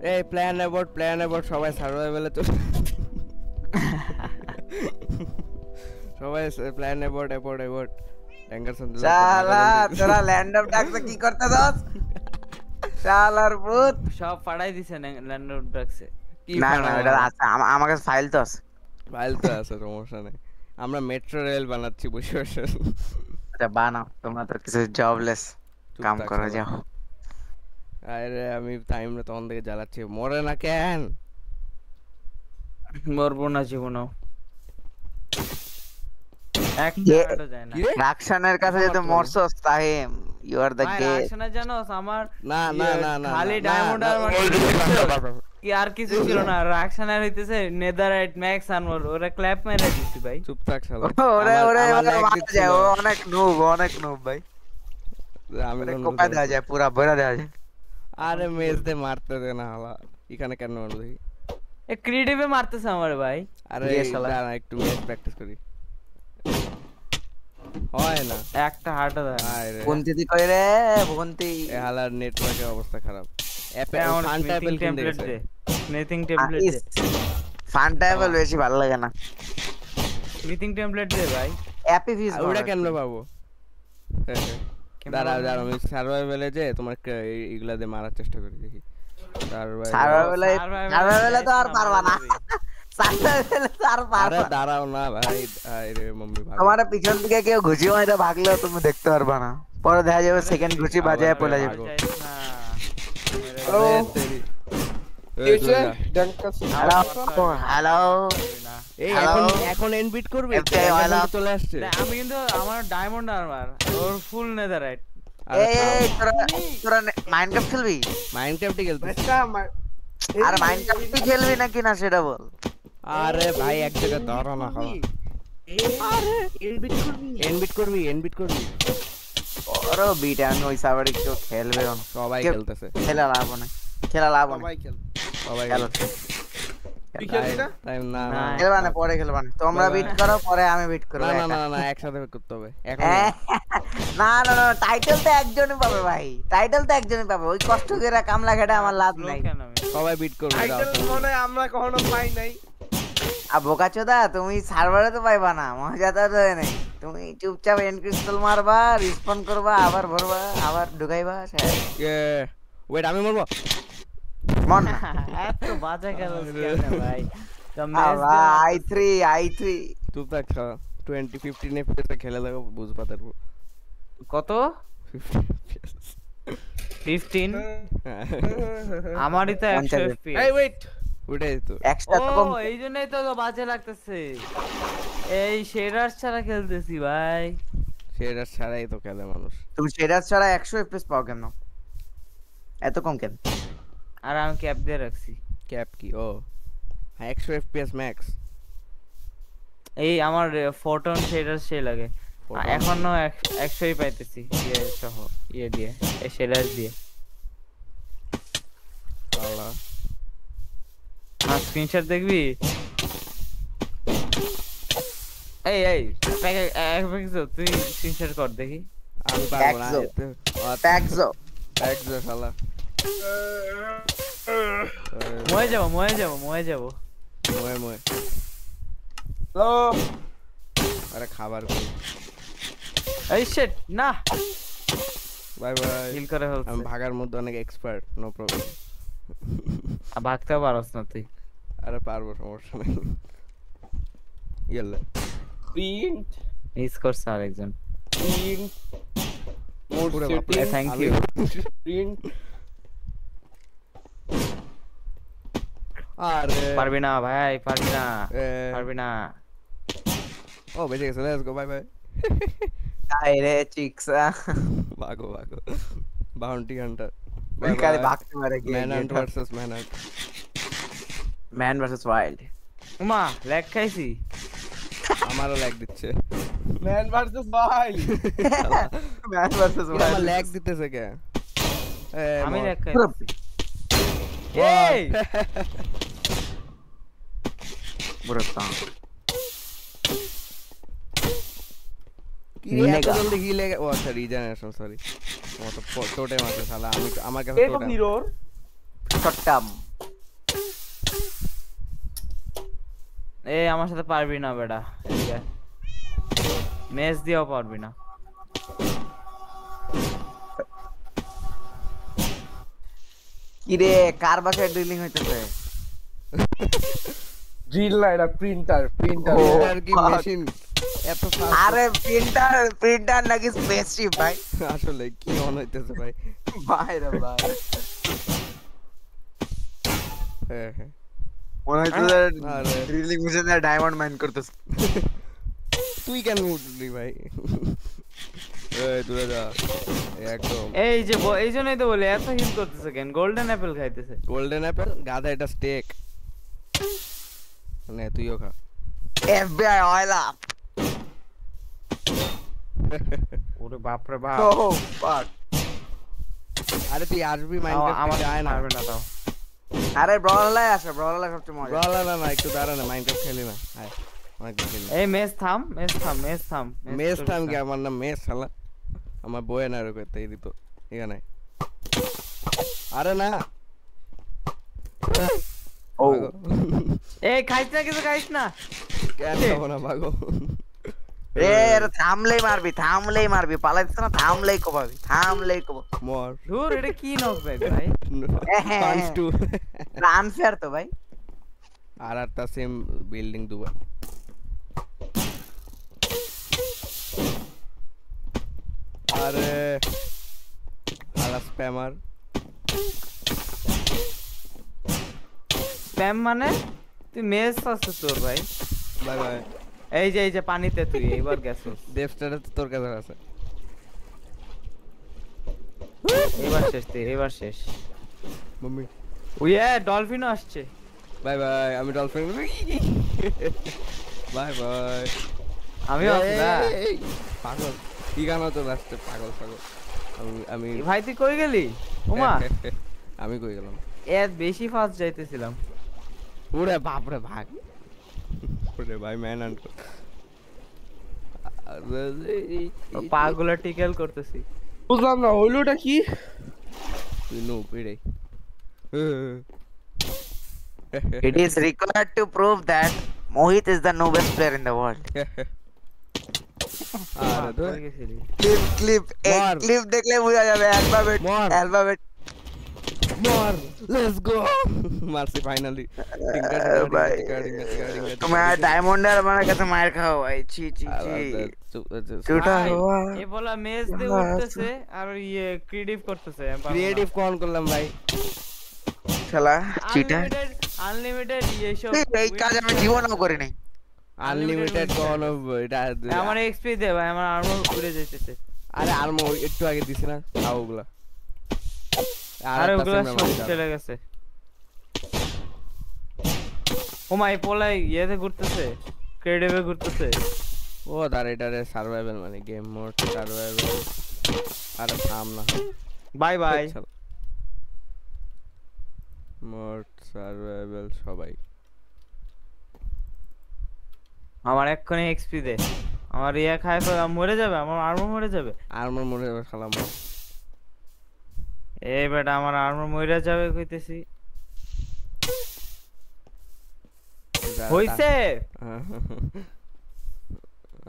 এই plan about সবাই সার্ভাইভালে তো সবাই প্ল্যান অ্যাবাউট ট্যাঙ্গারসন শালা তোরা ল্যান্ড অফ ডাকতে কি করতে দোস শালার ভূত সব পাঠাই দিছে ল্যান্ড অফ ড্রাগসে। কি না না এটা আছে আমার কাছে ফাইল তো আছে। ফাইল তো আছে, সমস্যা নেই। আমরা মেট্রো রেল বানাচ্ছি বসে বসে। আচ্ছা বানাও, তোমরা তো কিছু জবলেস কাম করে যাও। আরে আমি টাইম না তখন থেকে জ্বালাচ্ছি, মরে না কেন? মরবো না জীবনও। একটা যায় না রাকশানের কাছে যদি মরছস তাহিম ইউ আর দ্য গে। রাকশানা জানোস আমার না না না না খালি ডায়মন্ড আর কি আর কিছু ছিল না। রাকশানার হইতেছে নেদাররাইট ম্যাক্স আনমোর, ওরা ক্ল্যাপ মেরে দিছি ভাই। চুপ থাক শালা। ওরে ওরে মারতে যায়, ও অনেক নুব ভাই। আমি কোপা দেয়া যায়, পুরা ভরা দেয়া যায়। আরে মেজ দে মারতে দে না হালা, এখানে কেন মারলো দেখি? এ ক্রিয়েটিভে মারতেছে আমার ভাই। আরে দাঁড়া একটু মেজ প্র্যাকটিস করি। হয় না একটা হার্টও দেয়। আরে বন্তি কই রে বন্তি, এ হালার নেটওয়ার্কের অবস্থা খারাপ। অ্যাপে আমার ফান স্মিথিং টেবিল কিনতে টেমপ্লেট গেছে। দে, স্মিথিং টেমপ্লেট দে, ফান টেবিল বেশি ভালো লাগে না। স্মিথিং টেমপ্লেট দে ভাই। অ্যাপি ফিস ওটা কেন পাবো? দাঁড়া আমি সার্ভাইভালে যে তোমার এগুলা দিয়ে মারার চেষ্টা করি দেখি। সার্ভাইভালে তো আর পারবা না, সার্ভাইভালে তো আর পারবা আরে না। দাঁড়াও না ভাই, আরে মাম্মি ভাগ। তোমার পিছন থেকে কেউ ঘুষি মাইরা ভাগলেও তুমি দেখতে পারবা না, পরে দেখা যাবে সেকেন্ড ঘুষি বাজায় পড়ে যাবে। হ্যালো হ্যালো এই এখন এনবিট করবি? চলে আসছে। আমি কিন্তু আমার ডায়মন্ড আর্মার ওর ফুল নেদাররাইট। এই তোরা মাইনক্রাফট খেলবি? মাইনক্রাফটই খেলতে। আর মাইনক্রাফট খেলবি নাকি না সেটা বল। আরে ভাই এক জায়গায় দাঁড়া না খাওয়া। আরে এনবিট করবি। ওরে বিটা আমি ওই সার্ভারে কেউ খেলবে না, সবাই খেলতেছে। খেলা লাভ না, খেলা লাভ না। সবাই খেলো তুই খেলবি না? টাইম না না খেলবা না, পরে খেলবা না। তোমরা বিট করো, পরে আমি বিট করব। না না না একসাথে করতে হবে এখন। না না না টাইটেল তো একজনই পাবে ভাই, টাইটেল তো একজনই পাবে। ওই কষ্ট করে কামলা খেটে আমার লাভ নাই। সবাই বিট করবে। টাইটেল মনে হয় আমরা কখনো পাই নাই। আর বোকাচোদা তুমি সার্ভারে তো পাইবা না, মজা তো হয় নাই। তুমি চুপচাপ এনক্রিস্টাল মারবা, রিসপন করবা, আবার ভরবা, আবার ঢুকাইবা। ওয়েট আমি মরবো। মন না এত বাজে গেল ভাই। i3 চুপ থাক 2015 এফপিএস খেলে দেখো বুঝবা তারপর। কত? 15? আমারই তো 100 এফপিএস। এই ওয়েট, ওটাই তো এক্সট্রা তো কম। এই জন্যই তো বাজে লাগতেছে। এই শেডার্স ছাড়া খেলতেছি ভাই। সেটা ছাড়াই তো খেলে মানুষ। তুমি শেডার ছাড়া 100 এফপিএস পাও কেন? এত কম কেন? আর আমি ক্যাপ দিয়ে রাখছি। ক্যাপ কি? ও 100 এফপিএস ম্যাক্স। এই আমার ফোটন শেডার্স সেই লাগে। এখনো 100ই পাইতেছি ইয়ে সহ, ইয়ে দিয়ে এই শেডার্স দিয়ে। আল্লাহ আর স্ক্রিনশট দেখবি? এই তুই স্ক্রিনশট কর দেখি। আমি পারবো না। ট্যাক্সো শালা ময়ে যাবো ময়ে হ্যালো আরে খাবার কই? এই শিট না বাই বাই। হিল করে ফেলছে। আমি ভাগার মধ্যে অনেক এক্সপার্ট, নো প্রবলেম। ভাগতেও পারছ না তুই। আরে পারবো, সমস্যা নেই। ইয়াল্লা প্রিন্ট মিস করছ আরেকজন। প্রিন্ট মোর সিটি থ্যাংক ইউ। প্রিন্ট আরে পারবি না ভাই, পারবি না। ও বেঁচে গেছে, লেটস গো, বাই বাই। আরে চিক্সা ভাগো বাউন্টি হান্টার। ওই কালে ভাগতে পারে কি? Man versus man versus wild. Uma lag খাইছি। আমারও ল্যাগ দিচ্ছে। ম্যান ভার্সেস ভাই, ম্যান ভার্সেস আমার ওয়াইল্ড ল্যাগ দিতেছে কে? আমি ল্যাগ খাইছি। এই বুড়া কি এত জলদি হিলে? ও আচ্ছা রিজেনারেশন, সরি। আমার তো টোটেম আছে শালা। আমি আমার কাছে এরকম টোটেম। হিরোর শটটাম এই আমার সাথে পারবি না বেটা, এদিকে ম্যাচ দিয়েও পারবি না। কি রে কার বাসায় ড্রিলিং হইতেছে? ড্রিল না, এটা প্রিন্টার প্রিন্টার। ও। আর কি মেশিন এত fast? আরে প্রিন্টার নাকি স্পেসশিপ ভাই? আসলে কি অন হইতেছে ভাই? ভাই রে ভাই, হ্যাঁ হ্যাঁ মনে হইতেছে আরে ড্রিলিং মেশিনে ডায়মন্ড মাইন করতেছে। তুই কেন উঠলি ভাই? এই দূরে যা একদম। এই যে এই জন্যই তো বলি এত হিল করতেছে কেন, গোল্ডেন অ্যাপেল খাইতেছে। গোল্ডেন অ্যাপেল গাধা, এটা স্টেক। নে তুইও খা। FBI oil up. ওরে বাপ রে বাপ, ও ফাক। আরে তুই আসবি আমার মাইনক্রাফটে যায় না? পারবে না তাও। আরে ব্রলাই আসে, ব্রলাই সবচেয়ে মজা। ব্রলা না একটু দাঁড়া না, মাইনক্রাফট খেলি না। আয় অনেক খেলি। এই মেস থাম, মেস থাম, মেস থাম, মেস টাইম কি আমার নাম মেস শালা? আমার বয়ে না রে কইতে দিত এখানে। আরে না ও এই খাইছ না, কিছু খাইছ না। কেন খাবো না ভাগো? এ আরে থামলেই মারবি, পালাইছ না, থামলেই কোবাবি, থামলেই কোব। মর ধুর এটা কি নক ব্যাগ ভাই। পাঁচ টু আনফেয়ার তো ভাই। আর একটা সেম বিল্ডিং দুবা। আরে আলা স্প্যামার। স্প্যাম মানে তুই মেস আছে তোর ভাই। Bye bye. এই যে পানিতে তুই এবার গেছস। দেবস্টারে তো তোর কাছে আছে। এবার শেষ তুই, এবার শেষ। মাম্মি ওয়ে ডলফিনও আসছে। বাই বাই, আমি ডলফিন। Bye bye. আমিও আছি না। এই, পাগল কি গান তো লাস্টে পাগল পাগল। আমি এ ভাই তুই কই গেলি? ওমা আমি কই গেলাম? এত বেশি ফাস্ট যাইতেছিলাম। ওরে বাপ রে ভাগ। ওরে ভাই ম্যান আন্ট। পাগুলা টিকেল করতেছি। বুঝলাম না হইলোটা কি? তুই নো পেড়ে। It is required to prove that Mohit is the noblest player in the world. আরে তো কই গেছিলি? ক্লিপ মার। ক্লিপ দেখলে বোঝা যাবে অ্যালফাবেট মার। অ্যালফাবেট। মর লেটস গো। মারছি ফাইনালি। ভাই তোমার ডায়মন্ডের আমার কাছে মার খাও ভাই, ছি ছি ছি। চুটা ভাই, হওয়া এ বলা মেজ দিয়ে উঠতেছে আর ইয়ে ক্রিয়েটিভ করতেছে। ক্রিয়েটিভ কোন করলাম ভাই? শালা চিটা। আনলিমিটেড এইসব। এই কাজ আমি জীবনেও করি নাই। আনলিমিটেড কোন এটা? আমার এক্সপি দে ভাই, আমার আর্মর উড়ে যাইতেছে। আরে আর্মো একটু আগে দিছি না, খাও ওগুলা। আরে একটা ওগুলা সিনেমা সব মজা। চলে গেছে। ও মাই পোলাই ইয়েতে ঘুরতেছে, ক্রিয়েটিভে ঘুরতেছে। ও দাঁড়া, এটারে সার্ভাইভাল মানে গেম মোড সার্ভাইভাল। আরে থাম না। Bye bye. মোড সার্ভাইভাল সবাই। আমার এক্ষুনি এক্সপি দে। আমার ইয়া খায় মরে যাবে, আমার আর্মর মরে যাবে। আর্মর মনে খালাম। এই বেটা আমার আর্মর মরে যাবে কইতেছি। হইছে।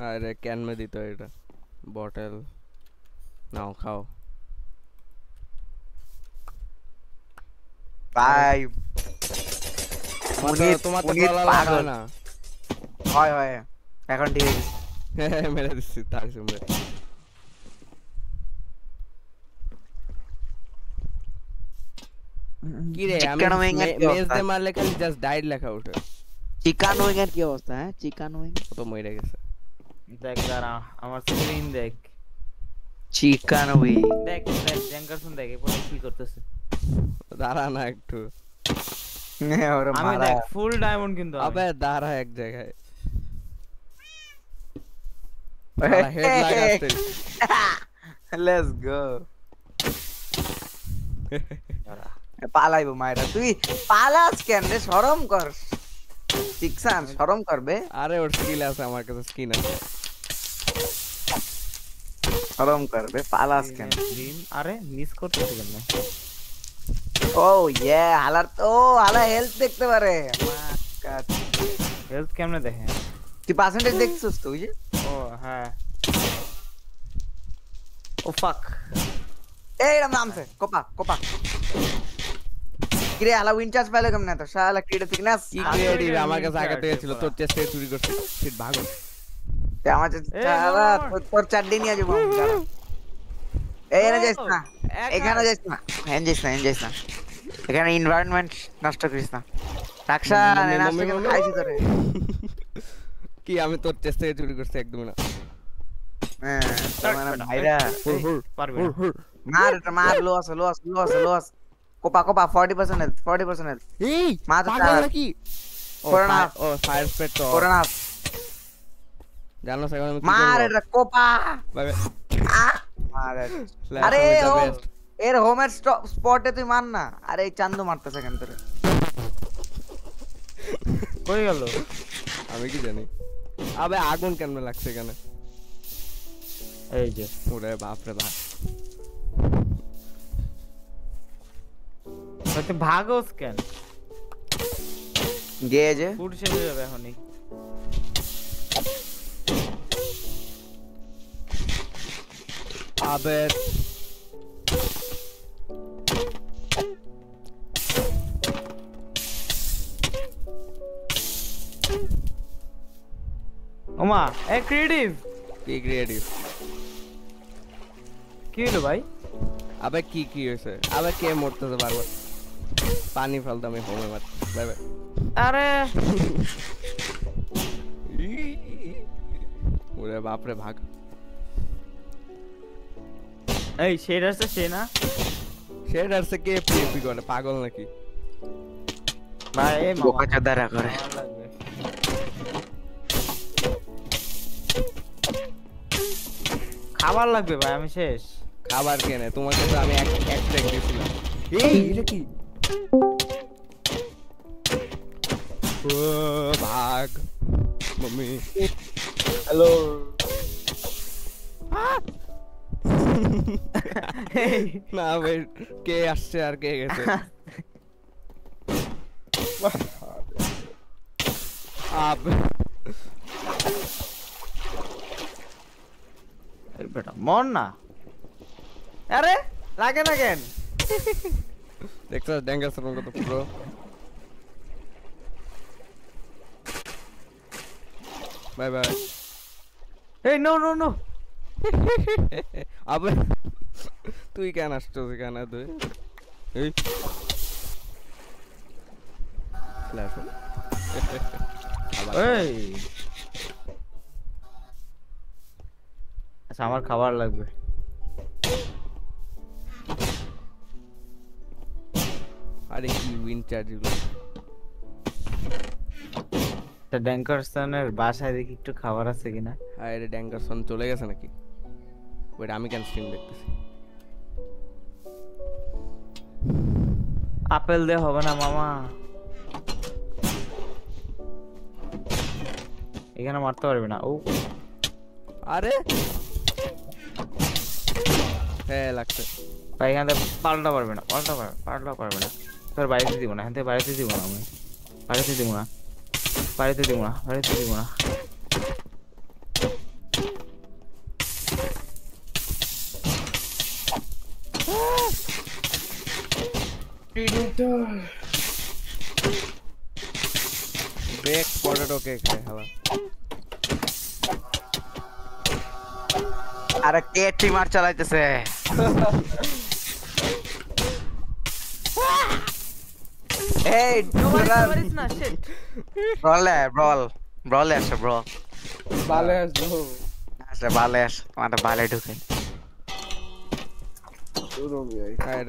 আরে ক্যান মে দিত এটা বটল নাও খাও। ভাই তোমার তো পুনিত গলা পাগল। লাগা না। হয় হয় এখন ঠিক আছে। মেরে দিচ্ছি তার সঙ্গে। কি রে আমি চিকেন উইং এর কি মেজ অবস্থা? দে মারলে খালি জাস্ট ডাইড লেখা ওঠে। চিকেন উইং এর কি অবস্থা? হ্যাঁ চিকেন উইং ও তো মরে গেছে। দেখ দাঁড়া, আমার স্ক্রিন দেখ। চিকেন উইং দেখ দেখ জ্যাঙ্কারসন দেখ এরপরে কি করতেছে। দাঁড়া না একটু। ওরে আমি মারা। দেখ ফুল ডায়মন্ড কিন্তু আমি। আবে দাঁড়া এক জায়গায়। হেড লাগাতে। Let's go. পালাইবো মায়েরা, তুই পালাস কেন রে? শরম কর শিকসান, শরম করবে। আরে ওর স্কিল আছে, আমার কাছে স্কিন আছে। শরম করবে, পালাস কেন? গ্রিন আরে মিস করতেছে কেন? ও ইয়ে হালার তো হালা হেলথ দেখতে পারে। হেলথ কেমনে দেখে? তুই পার্সেন্টেজ দেখছিস তো ওই যে? ও হ্যাঁ। ও ফাক। এই এরম নামছে কোপা কোপা। কিরে আলা উইন চার্জ পাইলো কেমনে তো? শালা ক্রিয়েটিভ থিকনেস। কি ক্রিয়েটিভ আমার কাছে আগে থেকে ছিল, তোর চেষ্টা থেকে চুরি করছিস। শিট ভাগো। আমার শালা তোর চারডি নিয়ে যাবো আমি। এই এনে যাস না, এখানে যাস না, যাস না। এখানে এনভায়রনমেন্ট নষ্ট করিস না। টাকসা নষ্ট করে খাইছি তোরে। কি আমি তোর চেষ্টা থেকে চুরি করছি একদমই না। হ্যাঁ তোমার ভাইরা পারবি মার এটা মার লস কোপা 40% হেলথ 40% হেলথ এই মার পাগল নাকি? করোনা ও ফায়ার স্প্রেড তো করোনা জানো সেখানে আমি কি মার করব? এটা কোপা বাই বাই। মার Flash আরে is the ও best. এর হোমের স্পটে তুই মার না। আরে এই চান্দু মারতেছে কেন তোরে? কই গেল? আমি কি জানি। আবে আগুন কেমনে লাগছে এখানে? এই যে ওরে বাপ রে বাপ। তুই ভাগোস কেন? গিয়ে যে ফুড শেষ হয়ে যাবে এখনই। আবে ওমা এ ক্রিয়েটিভ কি ক্রিয়েটিভ? কি হলো ভাই? আবে কি হয়েছে? আবে কে মরতেছে বারবার? পানি ফেলতাম আমি হোমে মার। Bye bye. আরে ওরে বাপ রে ভাগ। এই শেডার সে না শেডার সে কে পিপি করে পাগল নাকি? ভাই এই বোকা চাদারা করে। খাবার লাগবে ভাই, আমি শেষ। খাবার কেনে তোমাকে তো আমি এক ট্যাগ দিয়েছিলাম। এই এটা কি? ও ভাগ মম্মি। হ্যালো না ভাই কে আসছে আর কে গেছে? আপ এই বেটা মর না। আরে লাগে না কেন? দেখছো ড্যাঙ্গার সরম কত পুরো। Bye bye. এই নো নো নো আবে তুই কেন আসছিস এখানে? তুই এই ফ্ল্যাশ এই আচ্ছা আমার খাবার লাগবে। আরে কি উইন চার্জ গুলো? তা ড্যাঙ্কারসনের বাসায় দেখি একটু খাবার আছে কিনা। আরে ড্যাঙ্গারসন চলে গেছে নাকি? ওয়েট আমি কেন স্ট্রিম দেখতেছি? আপেল দে হবে না মামা, এখানে মারতে পারবি না। ও আরে হ্যাঁ লাগছে। ভাই এখান থেকে পাল্টা পারবে না, পাল্টা পারবে না। তোর বাড়িতে দিব না, এখান থেকে বাড়িতে দিব না, আমি বাড়িতে দিব না, বাড়িতে দিব না, বাড়িতে দিব না। ব্রেক পটেটো কেক খায় হালা। আরে কে ট্রিমার চালাইতেছে? এই পারিস না শিট। ব্রল আসে ব্রল ভালো আছো? আসে বালে আসে তোমার বালে ঢুকে। শুরু ভাই। খায়